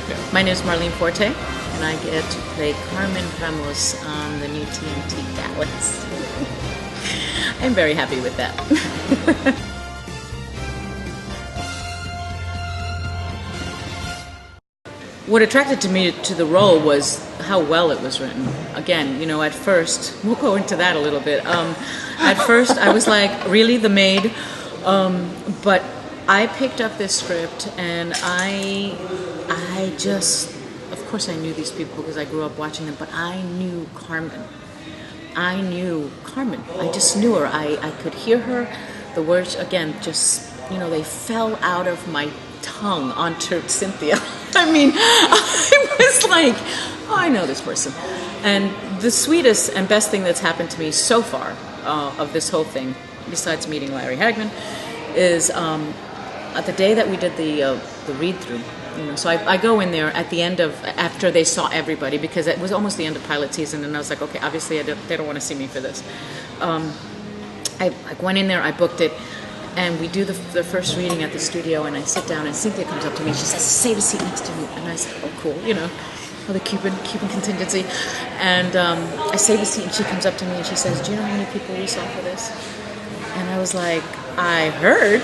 Yeah. My name is Marlene Forte, and I get to play Carmen Ramos on the new TNT Dallas. I'm very happy with that. What attracted me to the role was how well it was written. Again, at first, we'll go into that a little bit. At first, I was like, really, the maid? But I picked up this script, and I just, of course I knew these people because I grew up watching them, but I knew Carmen. I just knew her. I could hear her. The words, again, just, they fell out of my tongue onto Cynthia. I mean, I was like, oh, I know this person. And the sweetest and best thing that's happened to me so far of this whole thing, besides meeting Larry Hagman, is at the day that we did the read-through. So I go in there at the end of, after they saw everybody, because it was almost the end of pilot season, and I was like, okay, obviously they don't want to see me for this. I went in there, I booked it, and we do the first reading at the studio, and I sit down, and Cynthia comes up to me, and she says, save a seat next to me. And I said, oh, cool, the Cuban contingency. And I save a seat, and she comes up to me, and she says, do you know how many people we saw for this? And I was like, I heard,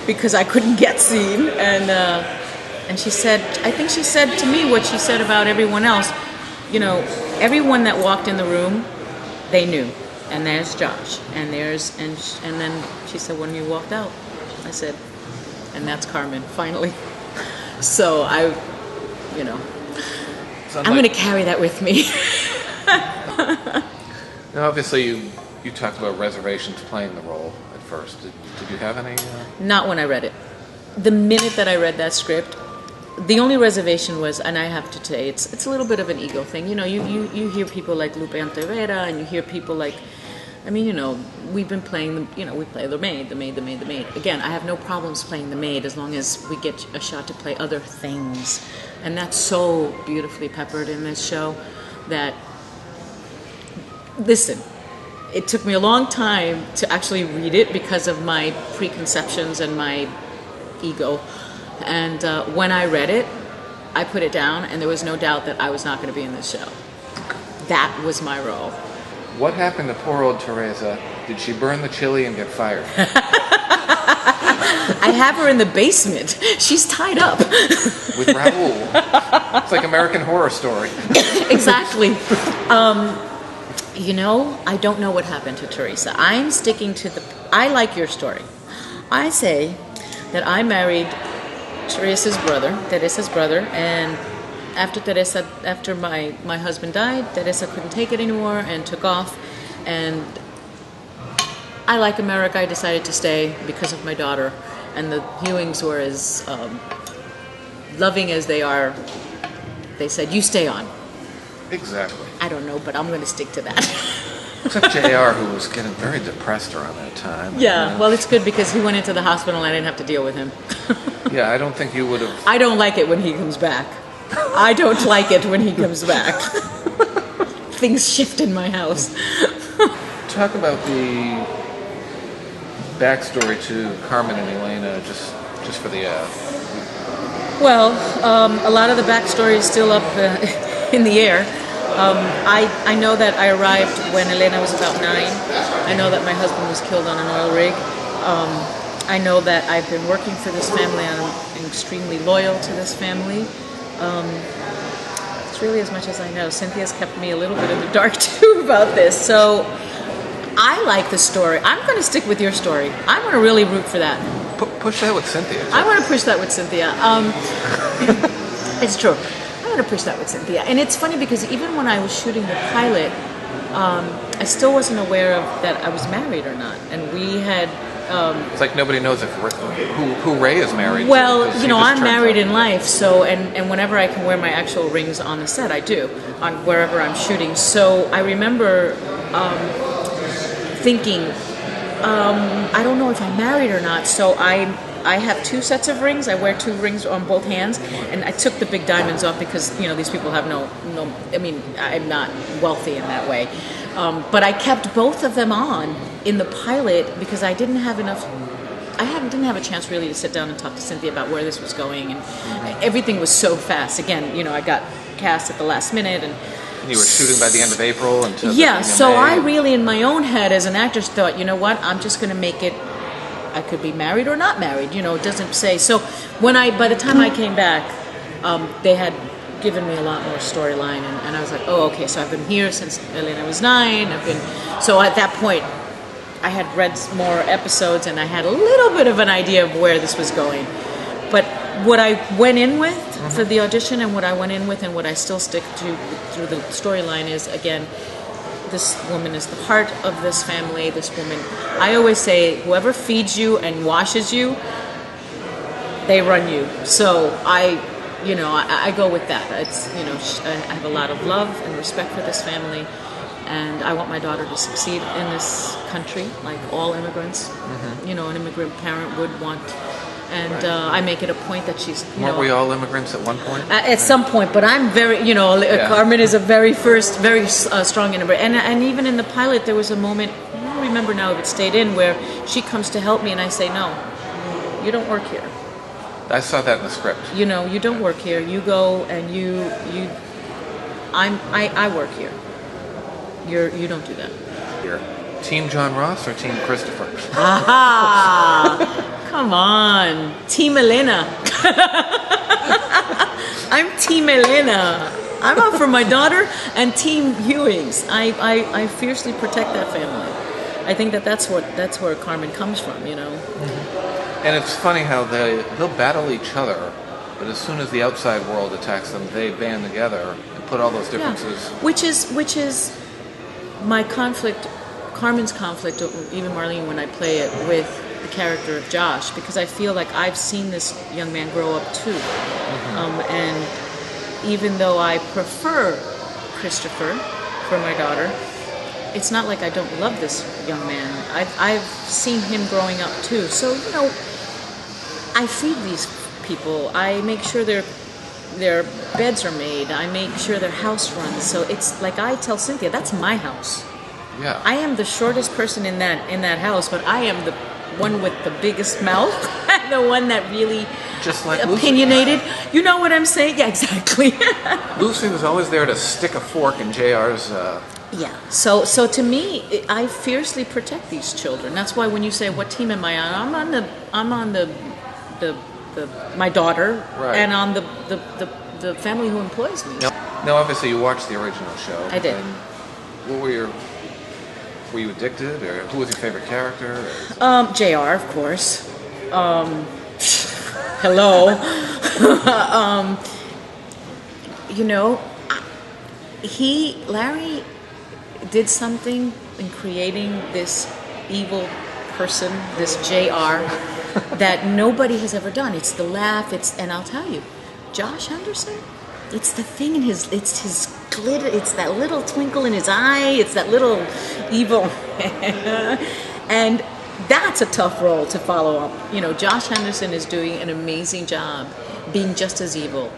because I couldn't get seen. And she said, I think she said to me what she said about everyone else. Everyone that walked in the room, they knew. And there's Josh, and then she said, when you walked out, I said, and that's Carmen, finally. So I'm going to carry that with me. Now, obviously, you talked about reservations playing the role at first. Did you have any? Not when I read it. The minute that I read that script, the only reservation was, and I have to say, it's a little bit of an ego thing. You hear people like Lupe Antevera, and you hear people like, we've been playing, we play the maid. Again, I have no problems playing the maid as long as we get a shot to play other things. And that's so beautifully peppered in this show that, listen, it took me a long time to actually read it because of my preconceptions and my ego. And when I read it, I put it down, and there was no doubt that I was not going to be in this show. That was my role. What happened to poor old Teresa? Did she burn the chili and get fired? I have her in the basement. She's tied up. With Raoul. It's like American Horror Story. Exactly. I don't know what happened to Teresa. I'm sticking to I like your story. I say that I married Teresa's brother, and after my husband died, Teresa couldn't take it anymore and took off. And I like America. I decided to stay because of my daughter. And the Hewings were as loving as they are. They said, you stay on. Exactly. I don't know, but I'm going to stick to that. Except JR, who was getting very depressed around that time. Yeah, well, it's good because he went into the hospital and I didn't have to deal with him. Yeah, I don't think you would have... I don't like it when he comes back. I don't like it when he comes back. Things shift in my house. Talk about the backstory to Carmen and Elena, just for the... Well, a lot of the backstory is still up in the air. I know that I arrived when Elena was about 9. I know that my husband was killed on an oil rig. I know that I've been working for this family, and I'm extremely loyal to this family. It's really as much as I know. Cynthia's kept me a little bit in the dark too about this. So I like the story. I'm going to stick with your story. I'm going to really root for that. Push that with Cynthia. I want to push that with Cynthia. It's true. I want to push that with Cynthia. And it's funny because even when I was shooting the pilot, I still wasn't aware of that I was married or not. And we had... it's like nobody knows who Ray is married to. Well, I'm married in life, so and whenever I can wear my actual rings on the set, I do, on wherever I'm shooting. So I remember thinking, I don't know if I'm married or not, so I have 2 sets of rings. I wear 2 rings on both hands, and I took the big diamonds off because, these people have no, I mean, I'm not wealthy in that way. But I kept both of them on in the pilot because I didn't have enough didn't have a chance really to sit down and talk to Cynthia about where this was going, and everything was so fast. Again, you know, I got cast at the last minute, and You were shooting by the end of April until yeah. So May. I really, in my own head as an actress, thought, you know what, I'm just going to make it. I could be married or not married. You know, it doesn't say. So by the time I came back, they had given me a lot more storyline, and I was like, oh, okay. So I've been here since Elena was 9. So at that point, I had read more episodes, and I had a little bit of an idea of where this was going. But what I went in with for the audition, and what I went in with, and what I still stick to through the storyline is, again, this woman is the heart of this family. This woman, I always say, whoever feeds you and washes you, they run you. So I go with that. It's, you know, I have a lot of love and respect for this family, and I want my daughter to succeed in this country, like all immigrants. You know, an immigrant parent would want. And I make it a point that she's. Weren't we all immigrants at one point? At some point, but I'm very, you know, Carmen is a very strong immigrant. And even in the pilot, there was a moment, I don't remember now if it stayed in, where she comes to help me, and I say, no, you don't work here. I saw that in the script. You know, you don't work here. You go and I work here. You don't do that. Here. Team John Ross or Team Christopher? Aha! Come on, Team Elena. I'm Team Elena. I'm out for my daughter, and Team Hewings. I fiercely protect that family. I think that's where Carmen comes from, you know. And it's funny how they'll battle each other, but as soon as the outside world attacks them, they band together and put all those differences. Yeah. Which is my conflict, Carmen's conflict, even Marlene when I play it with the character of Josh, because I feel like I've seen this young man grow up too. And even though I prefer Christopher for my daughter, it's not like I don't love this young man. I've seen him growing up too. So, you know, I feed these people. I make sure their beds are made. I make sure their house runs. So it's like I tell Cynthia, that's my house. Yeah. I am the shortest person in that house, but I am the one with the biggest mouth, the one that really just like opinionated. Lucy. You know what I'm saying? Yeah, exactly. Lucy was always there to stick a fork in JR's. Yeah. So to me, I fiercely protect these children. That's why when you say what team am I on, I'm on the my daughter, right, and on the family who employs me. Now, obviously, you watched the original show. I did. And what were you addicted, or who was your favorite character? JR, of course. Hello. You know, Larry did something in creating this evil person, this JR, that nobody has ever done. It's the laugh. And I'll tell you, Josh Henderson. It's the thing in his glitter. It's that little twinkle in his eye. It's that little evil, and that's a tough role to follow up. You know, Josh Henderson is doing an amazing job being just as evil.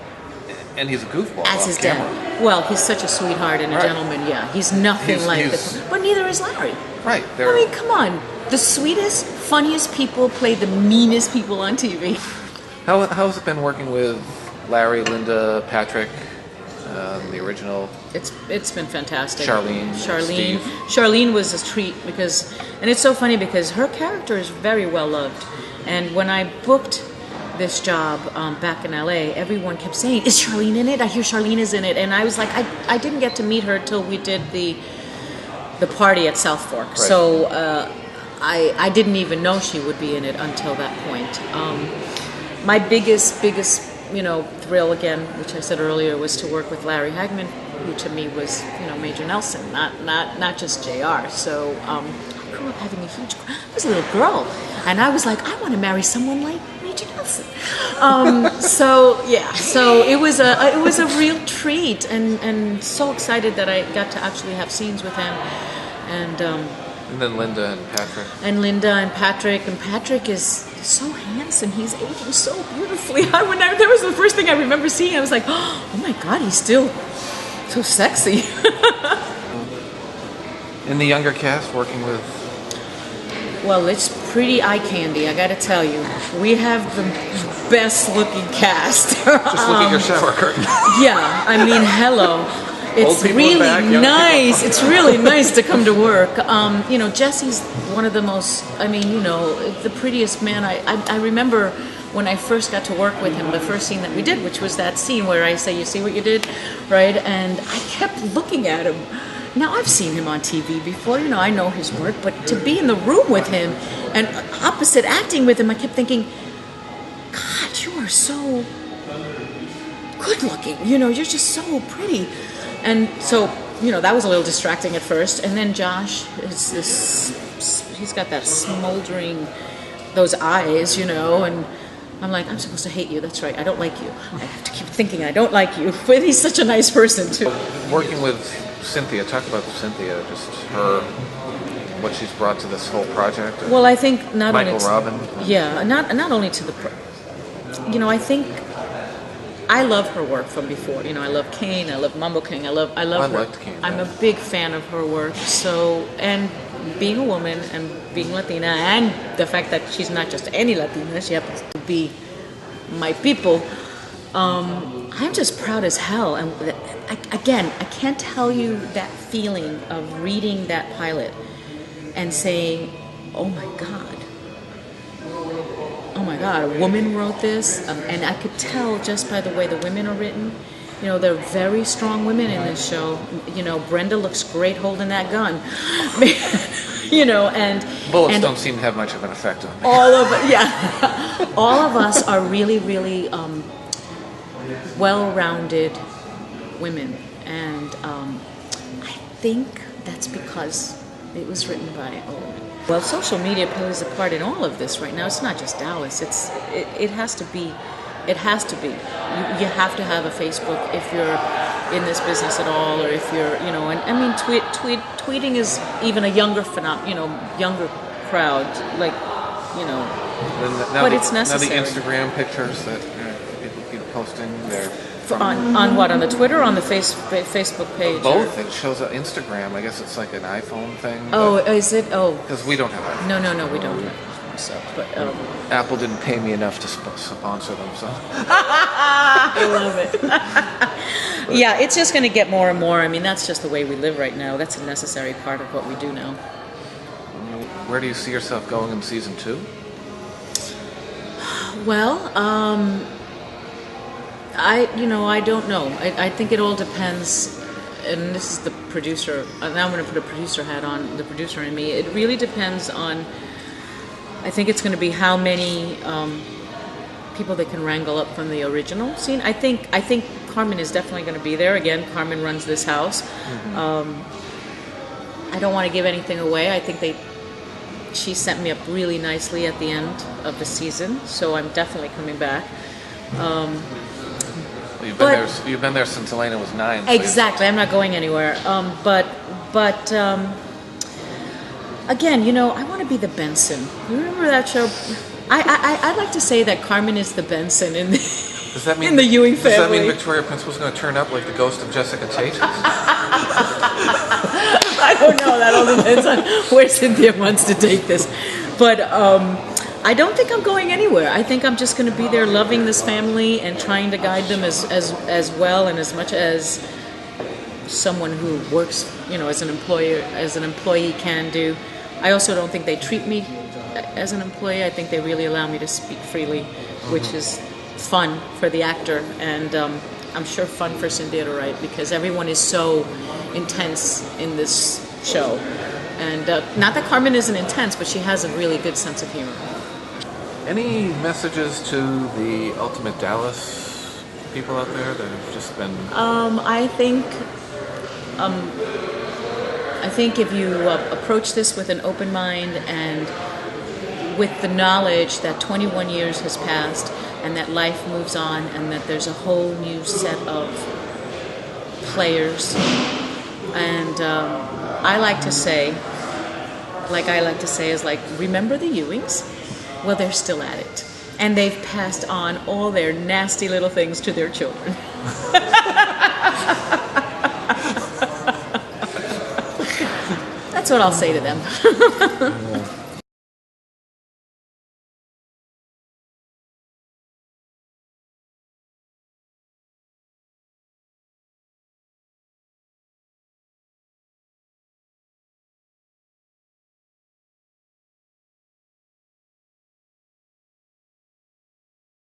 And he's a goofball as his dad. Well, he's such a sweetheart and a gentleman. Yeah, he's nothing but neither is Larry. Right. I mean, come on. The sweetest, funniest people play the meanest people on TV. How has it been working with Larry, Linda, Patrick, the original? It's been fantastic. Charlene. Steve. Charlene was a treat because, and it's so funny because her character is very well loved. And when I booked this job back in LA, everyone kept saying, "Is Charlene in it? I hear Charlene is in it." And I was like, I didn't get to meet her till we did the party at South Fork. Right. So I didn't even know she would be in it until that point. My biggest thrill again, which I said earlier, was to work with Larry Hagman, who to me was Major Nelson, not just JR. So I grew up having I was a little girl, and I was like, I want to marry someone like Major Nelson. So it was a real treat, and so excited that I got to actually have scenes with him, and then Linda and Patrick. And Patrick is so handsome. He's aging so beautifully. That was the first thing I remember seeing. I was like, oh my God, he's still so sexy. In the younger cast, working with... Well, it's pretty eye candy, I gotta tell you. We have the best looking cast. Just look at your shower curtain. Yeah, I mean, hello. It's people really in back, young nice. people. It's really nice to come to work. You know, Jesse's one of the most, I mean, you know, the prettiest man. I remember when I first got to work with him, the first scene that we did, which was that scene where I say, you see what you did, right? And I kept looking at him. Now, I've seen him on TV before, you know, I know his work, but to be in the room with him and opposite acting with him, I kept thinking, God, you are so good looking, you know, you're just so pretty. And so, you know, that was a little distracting at first. And then Josh is he's got that smoldering, those eyes, you know, and I'm like, I'm supposed to hate you. That's right. I don't like you. I have to keep thinking I don't like you. But he's such a nice person, too. Working with Cynthia, talk about Cynthia, just her, what she's brought to this whole project. Well, I think not Michael only... Robin. Yeah, not only to the... You know, I think... I love her work from before. You know, I love Kane, I love Mambo King, I love her. Liked Kane. I'm a big fan of her work. So, and being a woman and being Latina, and the fact that she's not just any Latina, she happens to be my people. I'm just proud as hell. And again, I can't tell you that feeling of reading that pilot and saying, "Oh my God." Oh my God, a woman wrote this, and I could tell just by the way the women are written. You know, they're very strong women in this show. You know, Brenda looks great holding that gun. You know, and bullets don't seem to have much of an effect on me. All of all of us are really, really well-rounded women, and I think that's because it was written by a woman. Well, social media plays a part in all of this right now. It's not just Dallas. It has to be. It has to be. You have to have a Facebook if you're in this business at all, or if you're, you know. And I mean, tweeting is even a younger younger crowd. Like, you know. But it's necessary. Now the Instagram pictures that people keep posting, they're on what, on the Twitter or on the Facebook page? Both. It shows on Instagram. I guess it's like an iPhone thing. Oh, is it? Oh, because we don't have iPhone. No, we don't have so, but Apple didn't pay me enough to sponsor them, so I love it. Yeah, it's just going to get more and more. I mean, that's just the way we live right now. That's a necessary part of what we do now. Where do you see yourself going in season 2? Well, I don't know. I think it all depends, and this is the producer. Now I'm going to put a producer hat on, the producer in me. It really depends on, I think it's going to be how many people they can wrangle up from the original scene. I think Carmen is definitely going to be there. Again, Carmen runs this house. I don't want to give anything away. I think she set me up really nicely at the end of the season, so I'm definitely coming back. You've been there since Elena was 9. Exactly. I'm not going anywhere. But again, you know, I want to be the Benson. You remember that show? I'd like to say that Carmen is the Benson in the in the Ewing family. Does that mean Victoria Principal's going to turn up like the ghost of Jessica Tate? I don't know. That all depends on where Cynthia wants to take this. But I don't think I'm going anywhere. I think I'm just going to be there loving this family and trying to guide them as well and as much as someone who works, you know, as an employee can do. I also don't think they treat me as an employee. I think they really allow me to speak freely, which is fun for the actor, and I'm sure fun for Cynthia to write, because everyone is so intense in this show. And not that Carmen isn't intense, but she has a really good sense of humor. Any messages to the Ultimate Dallas people out there that have just been... I think if you approach this with an open mind and with the knowledge that 21 years has passed and that life moves on and that there's a whole new set of players, and I like to say is like, remember the Ewings? Well, they're still at it. And they've passed on all their nasty little things to their children. That's what I'll say to them.